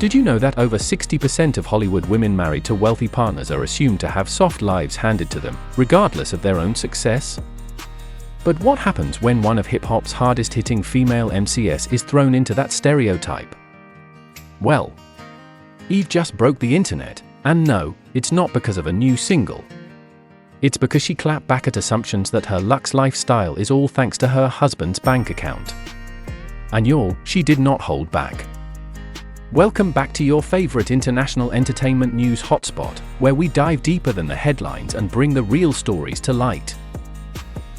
Did you know that over 60% of Hollywood women married to wealthy partners are assumed to have soft lives handed to them, regardless of their own success? But what happens when one of hip-hop's hardest-hitting female MCs is thrown into that stereotype? Well, Eve just broke the internet, and no, it's not because of a new single. It's because she clapped back at assumptions that her luxe lifestyle is all thanks to her husband's bank account. And y'all, she did not hold back. Welcome back to your favorite international entertainment news hotspot, where we dive deeper than the headlines and bring the real stories to light.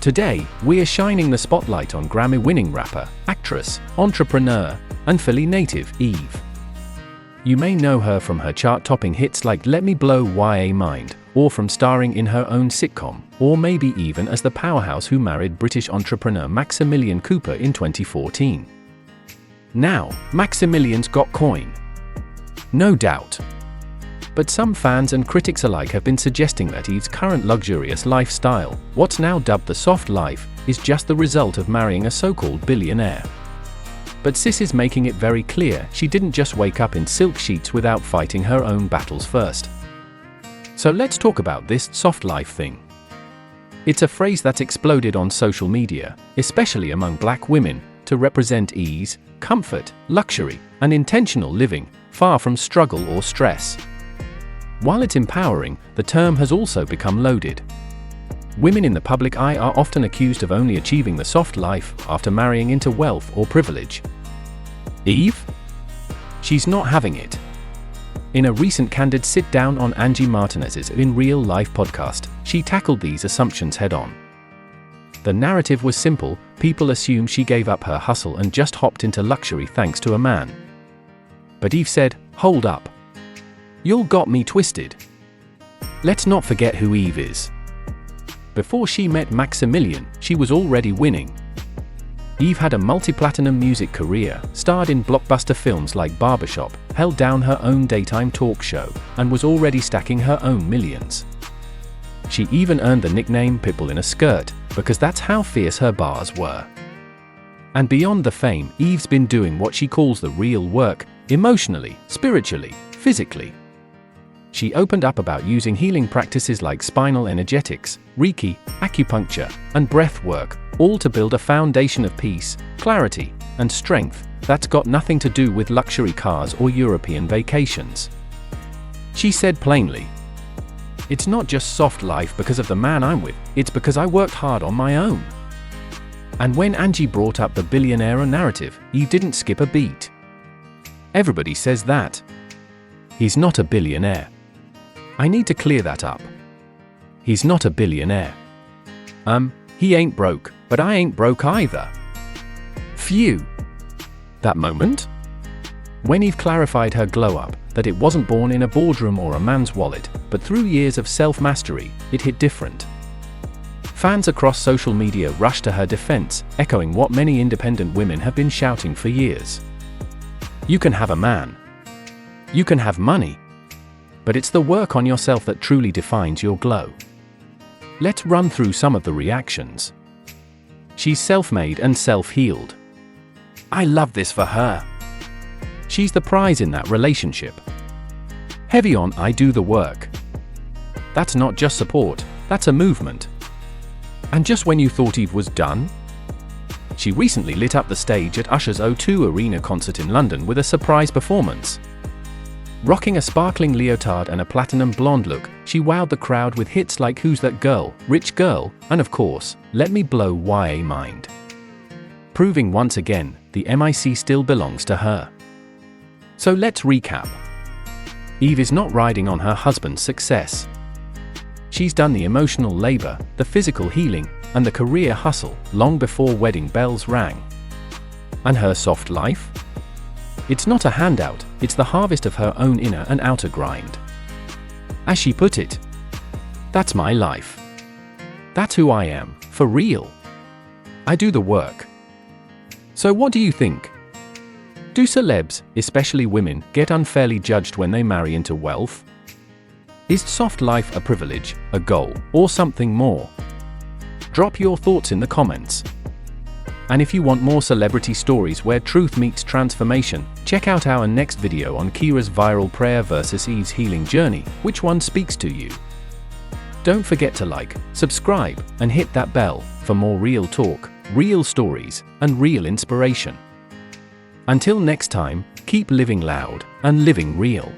Today, we are shining the spotlight on Grammy-winning rapper, actress, entrepreneur, and Philly native, Eve. You may know her from her chart-topping hits like Let Me Blow YA Mind, or from starring in her own sitcom, or maybe even as the powerhouse who married British entrepreneur Maximillion Cooper in 2014. Now, Maximillion's got coin. No doubt. But some fans and critics alike have been suggesting that Eve's current luxurious lifestyle, what's now dubbed the soft life, is just the result of marrying a so-called billionaire. But Sis is making it very clear she didn't just wake up in silk sheets without fighting her own battles first. So let's talk about this soft life thing. It's a phrase that's exploded on social media, especially among black women, to represent ease, comfort, luxury, and intentional living, far from struggle or stress. While it's empowering, the term has also become loaded. Women in the public eye are often accused of only achieving the soft life after marrying into wealth or privilege. Eve? She's not having it. In a recent candid sit-down on Angie Martinez's In Real Life podcast, she tackled these assumptions head-on. The narrative was simple: people assume she gave up her hustle and just hopped into luxury thanks to a man. But Eve said, "Hold up. Y'all got me twisted." Let's not forget who Eve is. Before she met Maximillion, she was already winning. Eve had a multi-platinum music career, starred in blockbuster films like Barbershop, held down her own daytime talk show, and was already stacking her own millions. She even earned the nickname Pitbull in a Skirt, because that's how fierce her bars were. And beyond the fame, Eve's been doing what she calls the real work, emotionally, spiritually, physically. She opened up about using healing practices like spinal energetics, Reiki, acupuncture, and breath work, all to build a foundation of peace, clarity, and strength that's got nothing to do with luxury cars or European vacations. She said plainly, "It's not just soft life because of the man I'm with, it's because I worked hard on my own." And when Angie brought up the billionaire narrative, Eve didn't skip a beat. Everybody says that. He's not a billionaire. I need to clear that up. He's not a billionaire. He ain't broke, but I ain't broke either. Phew. That moment? When Eve clarified her glow-up, that it wasn't born in a boardroom or a man's wallet, but through years of self-mastery, it hit different. Fans across social media rushed to her defense, echoing what many independent women have been shouting for years. You can have a man. You can have money. But it's the work on yourself that truly defines your glow. Let's run through some of the reactions. She's self-made and self-healed. I love this for her. She's the prize in that relationship. Heavy on I do the work. That's not just support, that's a movement. And just when you thought Eve was done? She recently lit up the stage at Usher's O2 Arena concert in London with a surprise performance. Rocking a sparkling leotard and a platinum blonde look, she wowed the crowd with hits like Who's That Girl, Rich Girl, and of course, Let Me Blow YA Mind. Proving once again, the MIC still belongs to her. So let's recap. Eve is not riding on her husband's success. She's done the emotional labor, the physical healing, and the career hustle long before wedding bells rang. And her soft life? It's not a handout, it's the harvest of her own inner and outer grind. As she put it, "That's my life. That's who I am, for real. I do the work." So what do you think? Do celebs, especially women, get unfairly judged when they marry into wealth? Is soft life a privilege, a goal, or something more? Drop your thoughts in the comments. And if you want more celebrity stories where truth meets transformation, check out our next video on Kira's viral prayer versus Eve's healing journey. Which one speaks to you? Don't forget to like, subscribe, and hit that bell for more real talk, real stories, and real inspiration. Until next time, keep living loud and living real.